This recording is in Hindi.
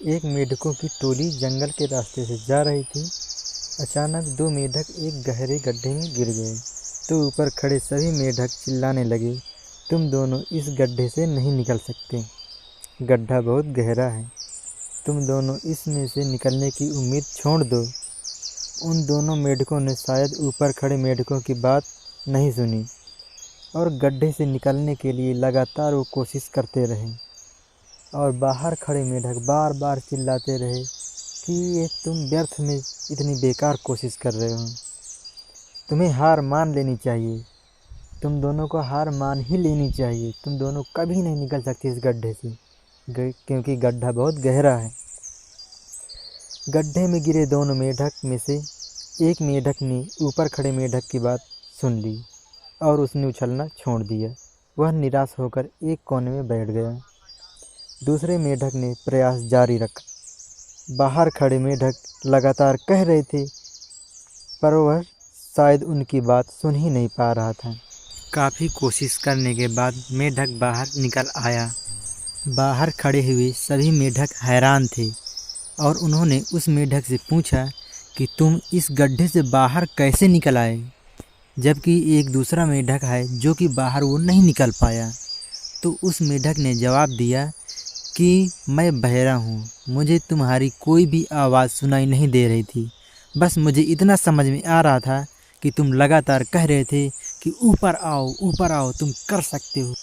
एक मेढकों की टोली जंगल के रास्ते से जा रही थी। अचानक दो मेढक एक गहरे गड्ढे में गिर गए तो ऊपर खड़े सभी मेढक चिल्लाने लगे, तुम दोनों इस गड्ढे से नहीं निकल सकते। गड्ढा बहुत गहरा है, तुम दोनों इसमें से निकलने की उम्मीद छोड़ दो। उन दोनों मेढकों ने शायद ऊपर खड़े मेढकों की बात नहीं सुनी और गड्ढे से निकलने के लिए लगातार वो कोशिश करते रहे। और बाहर खड़े मेढक बार बार चिल्लाते रहे कि ये तुम व्यर्थ में इतनी बेकार कोशिश कर रहे हो, तुम्हें हार मान लेनी चाहिए, तुम दोनों को हार मान ही लेनी चाहिए, तुम दोनों कभी नहीं निकल सकते इस गड्ढे से, क्योंकि गड्ढा बहुत गहरा है। गड्ढे में गिरे दोनों मेढक में से एक मेढक ने ऊपर खड़े मेढक की बात सुन ली और उसने उछलना छोड़ दिया। वह निराश होकर एक कोने में बैठ गया। दूसरे मेढक ने प्रयास जारी रखा। बाहर खड़े मेढक लगातार कह रहे थे, पर वह शायद उनकी बात सुन ही नहीं पा रहा था। काफ़ी कोशिश करने के बाद मेढक बाहर निकल आया। बाहर खड़े हुए सभी मेढक हैरान थे और उन्होंने उस मेढक से पूछा कि तुम इस गड्ढे से बाहर कैसे निकल आए, जबकि एक दूसरा मेढक है जो कि बाहर वो नहीं निकल पाया। तो उस मेढक ने जवाब दिया कि मैं बहरा हूँ, मुझे तुम्हारी कोई भी आवाज़ सुनाई नहीं दे रही थी, बस मुझे इतना समझ में आ रहा था कि तुम लगातार कह रहे थे कि ऊपर आओ, तुम कर सकते हो।